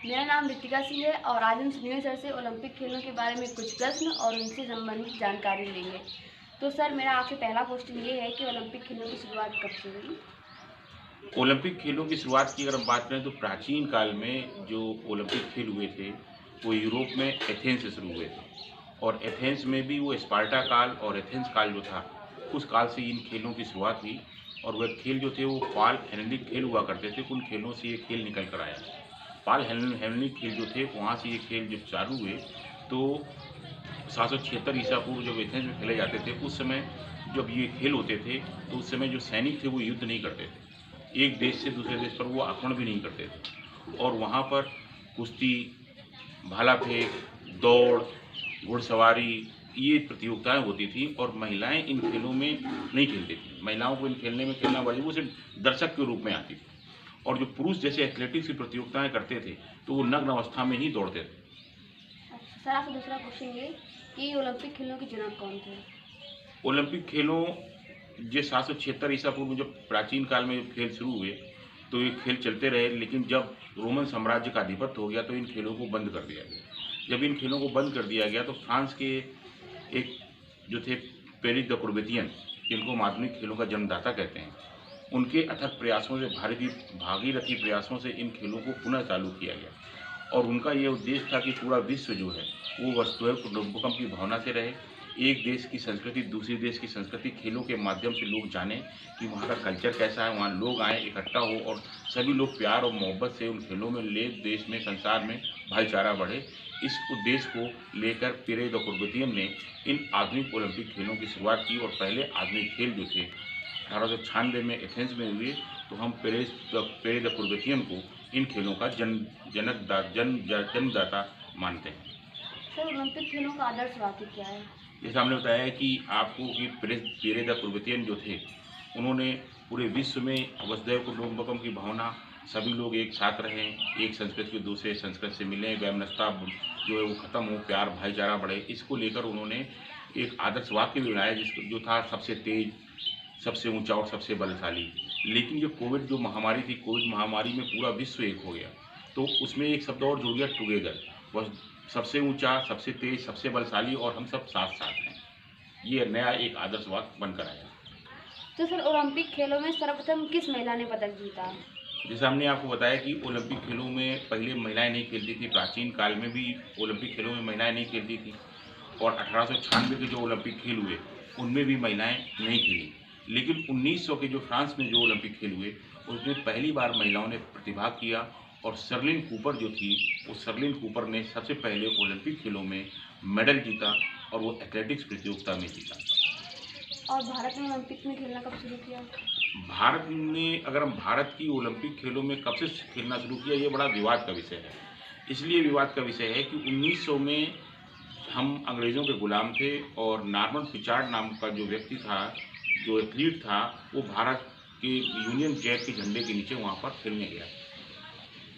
मेरा नाम रितिका सिंह है और आज हम सुनील सर से ओलंपिक खेलों के बारे में कुछ प्रश्न और उनसे संबंधित जानकारी लेंगे। तो सर, मेरा आपसे पहला क्वेश्चन ये है कि ओलंपिक खेलों की शुरुआत कब से हुई? ओलंपिक खेलों की शुरुआत की अगर हम बात करें तो प्राचीन काल में जो ओलंपिक खेल हुए थे, वो यूरोप में एथेंस से शुरू हुए थे और एथेंस में भी वो स्पार्टा काल और एथेंस काल जो था, उस काल से इन खेलों की शुरुआत हुई और वह खेल जो थे वो पाल हेलेनिक खेल हुआ करते थे, उन खेलों से ये खेल निकल कर आया। पाल हेलेनिक खेल जो थे, वहाँ से ये खेल जब चालू हुए, तो 776 ईसा पूर्व जब एथेंस में खेले जाते थे, उस समय जब ये खेल होते थे, तो उस समय जो सैनिक थे वो युद्ध नहीं करते थे। एक देश से दूसरे देश पर वो आक्रमण भी नहीं करते थे और वहाँ पर कुश्ती, भाला फेंक, दौड़, घुड़सवारी ये प्रतियोगिताएँ होती थी और महिलाएँ इन खेलों में नहीं खेलती थीं। महिलाओं को इन खेलने में खेलना वाजिब, वो सिर्फ़ दर्शक के रूप में आती थी और जो पुरुष जैसे एथलेटिक्स की प्रतियोगिताएँ करते थे, तो वो नग्न अवस्था में ही दौड़ते थे। अच्छा सर, आपसे दूसरा क्वेश्चन ये कि ओलंपिक खेलों के जनक कौन थे? ओलंपिक खेलों ये 776 ईसा पूर्व में जब प्राचीन काल में खेल शुरू हुए, तो ये खेल चलते रहे, लेकिन जब रोमन साम्राज्य का आधिपत्य हो गया, तो इन खेलों को बंद कर दिया गया। जब इन खेलों को बंद कर दिया गया, तो फ्रांस के एक जो थे पेरिस द कुर्बेतियन, जिनको हम आधुनिक खेलों का जन्मदाता कहते हैं, उनके अथक प्रयासों से भागीरथी प्रयासों से इन खेलों को पुनः चालू किया गया और उनका ये उद्देश्य था कि पूरा विश्व जो है, वो वसुधैव कुटुम्बकम की भावना से रहे। एक देश की संस्कृति दूसरे देश की संस्कृति खेलों के माध्यम से लोग जानें कि वहाँ का कल्चर कैसा है, वहाँ लोग आएँ, इकट्ठा हो और सभी लोग प्यार और मोहब्बत से उन खेलों में देश में, संसार में भाईचारा बढ़े। इस उद्देश्य को लेकर पिरे द कुर्बेतियन ने इन आधुनिक ओलंपिक खेलों की शुरुआत की और पहले आधुनिक खेल जो थे 1896 में एथेंस में हुए, तो हम पेरे द कुर्बेतियन को इन खेलों का जन्मदाता मानते हैं। सर, ओलंपिक खेलों का आदर्श वाक्य क्या है? जैसा हमने बताया है कि आपको कि पेरे द कुर्बेतियन जो थे, उन्होंने पूरे विश्व में वसुधैव कुटुम्बकम की भावना, सभी लोग एक साथ रहें, एक संस्कृति को दूसरे संस्कृति से मिलें, वैमनस्यता जो है वो ख़त्म हो, प्यार भाईचारा बढ़े, इसको लेकर उन्होंने एक आदर्श वाक्य भी बनाया जो था सबसे तेज, सबसे ऊंचा और सबसे बलशाली। लेकिन ये कोविड जो महामारी थी, कोविड महामारी में पूरा विश्व एक हो गया, तो उसमें एक शब्द और जुड़ गया, टुगेदर। बस सबसे ऊंचा, सबसे तेज, सबसे बलशाली और हम सब साथ साथ हैं। ये नया एक आदर्श वाक्य बनकर आया। तो सर, ओलंपिक खेलों में सर्वप्रथम किस महिला ने पदक जीता? जैसे हमने आपको बताया कि ओलंपिक खेलों में पहले महिलाएं नहीं खेलती थी, प्राचीन काल में भी ओलंपिक खेलों में महिलाएं नहीं खेलती थी और 1896 के जो ओलंपिक खेल हुए, उनमें भी महिलाएं नहीं खेलीं। लेकिन 1900 के जो फ्रांस में जो ओलंपिक खेल हुए, उसमें पहली बार महिलाओं ने प्रतिभाग किया और शर्लिन कूपर जो थी, वो शर्लिन कूपर ने सबसे पहले ओलंपिक खेलों में मेडल जीता और वो एथलेटिक्स प्रतियोगिता में जीता। और भारत ने ओलंपिक में खेलना कब शुरू किया? भारत ने, अगर हम भारत की ओलंपिक खेलों में कब से खेलना शुरू किया, ये बड़ा विवाद का विषय है। इसलिए विवाद का विषय है कि 1900 में हम अंग्रेज़ों के गुलाम थे और नॉर्मन पिचार्ड नाम का जो व्यक्ति था, जो एथलीट था, वो भारत के यूनियन जैक के झंडे के नीचे वहाँ पर खेलने गया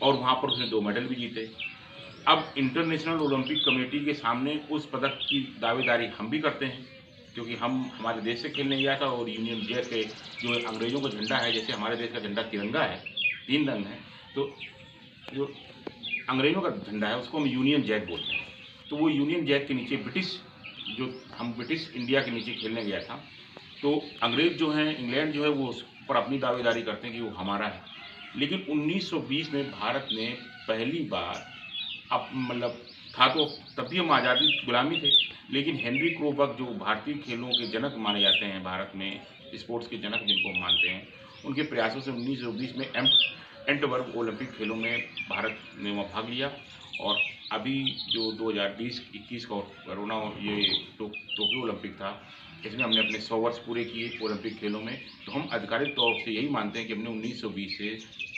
और वहाँ पर उसने 2 मेडल भी जीते। अब इंटरनेशनल ओलंपिक कमेटी के सामने उस पदक की दावेदारी हम भी करते हैं, क्योंकि हम हमारे देश से खेलने गया था और यूनियन जैक के जो अंग्रेज़ों का झंडा है, जैसे हमारे देश का झंडा तिरंगा है, 3 रंग हैं, तो जो अंग्रेज़ों का झंडा है उसको हम यूनियन जैक बोलते हैं। तो वो यूनियन जैक के नीचे ब्रिटिश इंडिया के नीचे खेलने गया था। तो अंग्रेज़ जो हैं, इंग्लैंड जो है, वो उस पर अपनी दावेदारी करते हैं कि वो हमारा है। लेकिन 1920 में भारत ने पहली बार अब मतलब था, तो तब भी हम आज़ादी गुलामी थे, लेकिन हेनरी क्रोबक जो भारतीय खेलों के जनक माने जाते हैं, भारत में स्पोर्ट्स के जनक जिनको हम मानते हैं, उनके प्रयासों से 1920 में एंटवर्प ओलंपिक खेलों में भारत ने वहाँ भाग लिया और अभी जो 2020-21 का कोरोना ये टोक्यो ओलंपिक था, इसमें हमने अपने 100 वर्ष पूरे किए ओलंपिक खेलों में। तो हम आधिकारिक तौर से यही मानते हैं कि हमने 1920 से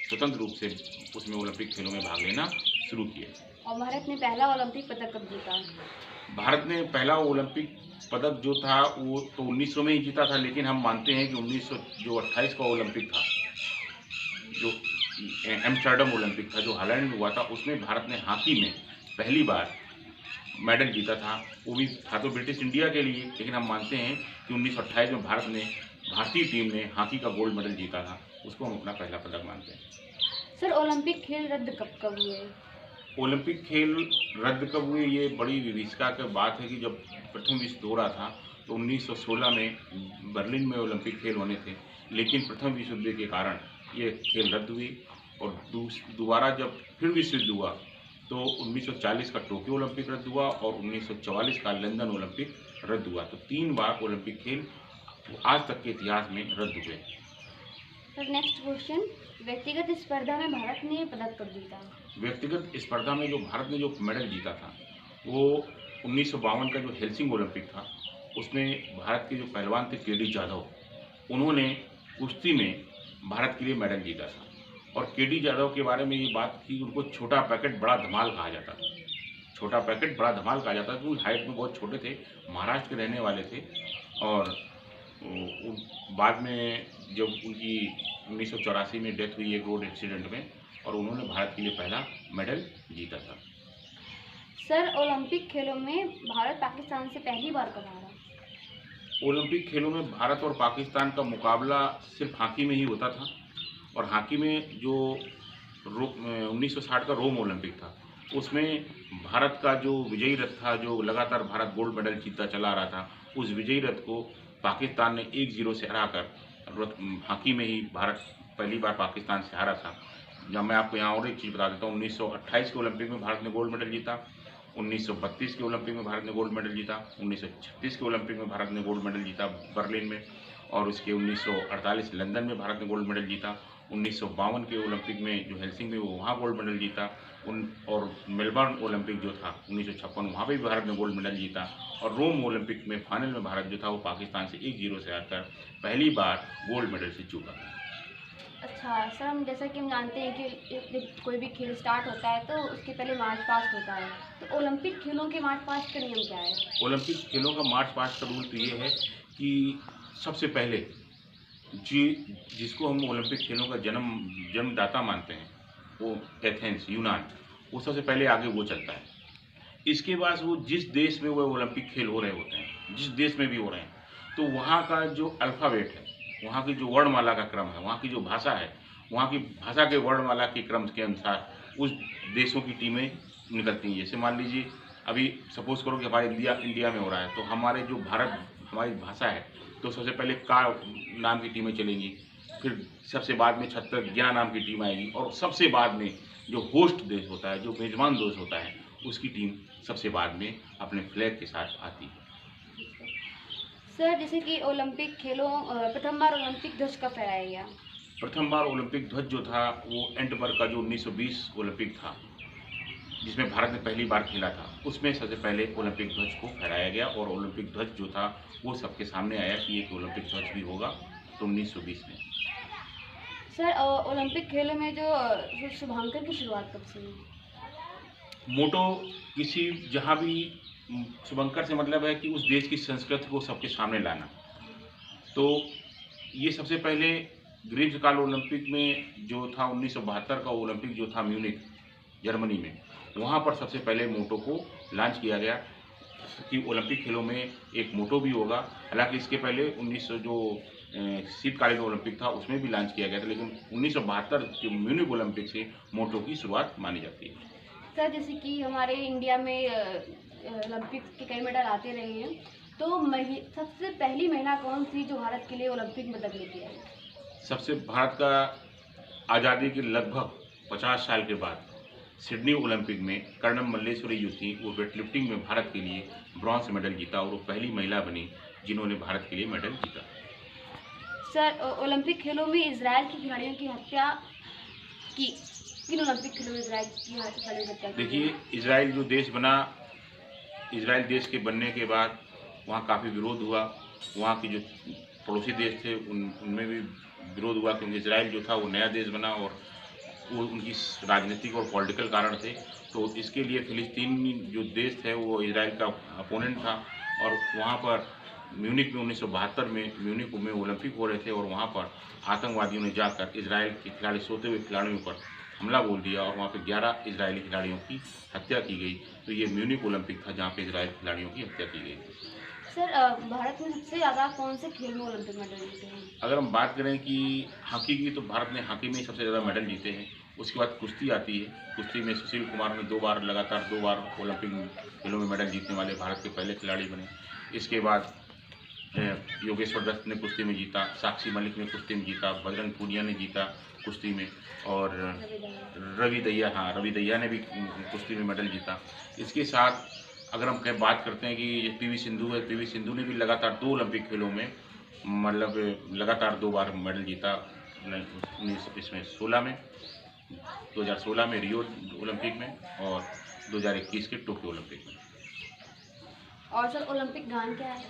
स्वतंत्र रूप से उसमें ओलंपिक खेलों में भाग लेना शुरू किया। और भारत ने पहला ओलंपिक पदक कब जीता? भारत ने पहला ओलंपिक पदक जो था वो तो 1900 में ही जीता था, लेकिन हम मानते हैं कि 1928 का ओलंपिक था, जो एम्स्टर्डम ओलंपिक था, जो हॉलैंड में हुआ था, उसमें भारत ने हॉकी में पहली बार मेडल जीता था। वो भी था तो ब्रिटिश इंडिया के लिए, लेकिन हम मानते हैं कि 1928 में भारतीय टीम ने हॉकी का गोल्ड मेडल जीता था, उसको हम अपना पहला पदक मानते हैं। सर, ओलंपिक खेल रद्द कब कब हुए? ओलंपिक खेल रद्द कब हुए, ये बड़ी विभीषिका की बात है कि जब प्रथम विश्व हो रहा था तो 1916 में बर्लिन में ओलंपिक खेल होने थे, लेकिन प्रथम विश्व युद्ध के कारण ये खेल रद्द हुए। और दोबारा जब फिर विश्व युद्ध हुआ तो 1940 का टोक्यो ओलंपिक रद्द हुआ और 1944 का लंदन ओलंपिक रद्द हुआ। तो 3 बार ओलंपिक खेल आज तक के इतिहास में रद्द हुए। सर नेक्स्ट क्वेश्चन, व्यक्तिगत स्पर्धा में भारत ने पदक कब जीता? व्यक्तिगत स्पर्धा में जो भारत ने जो मेडल जीता था वो 1952 का जो हेलसिंकी ओलंपिक था, उसमें भारत के जो पहलवान थे के डी जाधव, उन्होंने कुश्ती में भारत के लिए मेडल जीता था। और के डी जाधव के बारे में ये बात थी, उनको छोटा पैकेट बड़ा धमाल कहा जाता था। छोटा पैकेट बड़ा धमाल कहा जाता था क्योंकि हाइट में बहुत छोटे थे, महाराष्ट्र के रहने वाले थे। और बाद में जब उनकी 1984 में डेथ हुई एक रोड एक्सीडेंट में, और उन्होंने भारत के लिए पहला मेडल जीता था। सर ओलंपिक खेलों में भारत पाकिस्तान से पहली बार कब हारा? ओलंपिक खेलों में भारत और पाकिस्तान का मुकाबला सिर्फ हॉकी में ही होता था। और हॉकी में जो 1960 का रोम ओलंपिक था, उसमें भारत का जो विजयी रथ था, जो लगातार भारत गोल्ड मेडल जीतता चला आ रहा था, उस विजयी रथ को पाकिस्तान ने 1-0 से हराकर हॉकी में ही भारत पहली बार पाकिस्तान से हारा था। जब मैं आपको यहाँ और एक चीज़ बता देता हूँ, 1928 के ओलंपिक में भारत ने गोल्ड मेडल जीता, 1932 के ओलंपिक में भारत ने गोल्ड मेडल जीता, 1936 के ओलंपिक में भारत ने गोल्ड मेडल जीता बर्लिन में, और उसके 1948 लंदन में भारत ने गोल्ड मेडल जीता, 1952 के ओलंपिक में जो हेलसिंकी में वो वहाँ गोल्ड मेडल जीता, और मेलबर्न ओलंपिक जो था 1956 वहाँ पे भी भारत ने गोल्ड मेडल जीता। और रोम ओलंपिक में फाइनल में भारत जो था वो पाकिस्तान से 1-0 से हारकर पहली बार गोल्ड मेडल से चूका। अच्छा सर, हम जैसा कि हम जानते हैं कि कोई भी खेल स्टार्ट होता है तो उसके पहले मार्च पास्ट होता है, तो ओलंपिक खेलों के मार्च पास्ट का नियम क्या है? ओलंपिक खेलों का मार्च पास्ट का रूल तो ये है कि सबसे पहले जिसको हम ओलंपिक खेलों का जन्मदाता मानते हैं, वो एथेंस यूनान, वो सबसे पहले आगे वो चलता है। इसके बाद वो जिस देश में वो ओलंपिक खेल हो रहे होते हैं, जिस देश में भी हो रहे हैं, तो वहाँ का जो अल्फ़ाबेट है, वहाँ की जो वर्णमाला का क्रम है, वहाँ की जो भाषा है, वहाँ की भाषा के वर्णमाला के क्रम के अनुसार उस देशों की टीमें निकलती हैं। जैसे मान लीजिए अभी सपोज करो कि हमारे इंडिया में हो रहा है, तो हमारे जो भारत हमारी भाषा है, तो सबसे पहले का नाम की टीमें चलेंगी, फिर सबसे बाद में छत्तीसगढ़ नाम की टीम आएगी, और सबसे बाद में जो होस्ट देश होता है, जो मेजबान देश होता है, उसकी टीम सबसे बाद में अपने फ्लैग के साथ आती है। सर जैसे कि ओलंपिक खेलों प्रथम बार ओलंपिक ध्वज कब फहराया गया? प्रथम बार ओलंपिक ध्वज जो था वो एंटवर्प का जो 1920 ओलंपिक था, जिसमें भारत ने पहली बार खेला था, उसमें सबसे पहले ओलंपिक ध्वज को फहराया गया। और ओलंपिक ध्वज जो था वो सबके सामने आया कि एक ओलंपिक ध्वज भी होगा, तो 1920 में। सर ओलंपिक खेलों में जो शुभांकन की शुरुआत कब से हुई? मोटो किसी जहाँ भी शुभंकर से मतलब है कि उस देश की संस्कृति को सबके सामने लाना। तो ये सबसे पहले ग्रीष्मकाल ओलंपिक में जो था 1972 का ओलंपिक जो था म्यूनिक जर्मनी में, वहाँ पर सबसे पहले मोटो को लॉन्च किया गया कि ओलंपिक खेलों में एक मोटो भी होगा। हालांकि इसके पहले 1900 जो शीतकालीन ओलंपिक था उसमें भी लॉन्च किया गया था, लेकिन 1972 के म्यूनिक ओलंपिक से मोटो की शुरुआत मानी जाती है। सर जैसे कि हमारे इंडिया में ओलंपिक्स के कई मेडल आते रहे हैं, तो सबसे पहली महिला कौन सी जो भारत के लिए ओलंपिक में पदक लेके आई? सबसे भारत का आज़ादी के लगभग 50 साल के बाद सिडनी ओलंपिक में कर्णम मल्लेश्वरी जो थी, वो वेटलिफ्टिंग में भारत के लिए ब्रॉन्ज मेडल जीता, और वो पहली महिला बनी जिन्होंने भारत के लिए मेडल जीता। सर ओलंपिक खेलों में इजराइल की खिलाड़ियों की हत्या की, किन ओलंपिक खेलों में इजराइल की खिलाड़ियों की हत्या की? देखिए, इजराइल जो देश बना, इजराइल देश के बनने के बाद वहाँ काफ़ी विरोध हुआ। वहाँ की जो पड़ोसी देश थे उनमें भी विरोध हुआ, क्योंकि इजराइल जो था वो नया देश बना और वो उनकी राजनीतिक और पॉलिटिकल कारण थे। तो इसके लिए फिलिस्तीन जो देश थे वो इजराइल का अपोनेंट था, और वहाँ पर म्यूनिक में 1972 में म्यूनिक में ओलंपिक हो रहे थे, और वहाँ पर आतंकवादियों ने जाकर इजराइल के खिलाड़ी सोते हुए खिलाड़ियों पर हमला बोल दिया, और वहाँ पे 11 इजरायली खिलाड़ियों की हत्या की गई। तो ये म्यूनिक ओलंपिक था जहाँ पे इजराइल खिलाड़ियों की हत्या की गई। सर भारत में सबसे ज़्यादा कौन से खेल में ओलंपिक मेडल जीते हैं? अगर हम बात करें कि हॉकी की, तो भारत ने हॉकी में सबसे ज़्यादा मेडल जीते हैं, उसके बाद कुश्ती आती है। कुश्ती में सुशील कुमार ने 2 बार लगातार 2 बार ओलंपिक खेलों में मेडल जीतने वाले भारत के पहले खिलाड़ी बने। इसके बाद योगेश्वर दत्त ने कुश्ती में जीता, साक्षी मलिक ने कुश्ती में जीता, बजरंग पूनिया ने जीता कुश्ती में, और रवि दहिया ने भी कुश्ती में मेडल जीता। इसके साथ अगर हम कहीं बात करते हैं कि पीवी सिंधु है, पीवी सिंधु ने भी लगातार 2 ओलंपिक खेलों में मतलब लगातार 2 बार मेडल जीता। 2016 में 2016 में रियो ओलंपिक में और 2021 के टोक्यो ओलंपिक में। और सर ओलंपिक गान क्या है?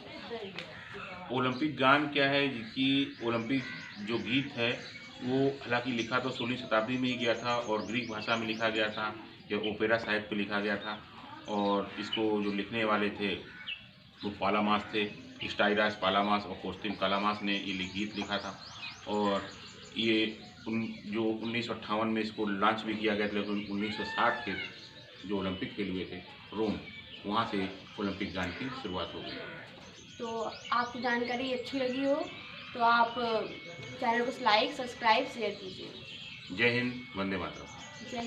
ओलंपिक गान क्या है कि ओलंपिक जो गीत है वो हालांकि लिखा तो 16वीं शताब्दी में ही गया था और ग्रीक भाषा में लिखा गया था, या ओपेरा साहित्य पे लिखा गया था, और इसको जो लिखने वाले थे वो पालामास थे, स्टाइरास पालामास और कोस्टिम कालामास ने ये गीत लिखा था। और ये जो 1958 में इसको लॉन्च भी किया गया था, लेकिन 1960 के जो ओलंपिक खेल हुए थे रोम, वहाँ से ओलंपिक गान की शुरुआत हो गई। तो आपको जानकारी अच्छी लगी हो तो आप चैनल को लाइक, सब्सक्राइब, शेयर कीजिए। जय हिंद, वंदे मातरम। जय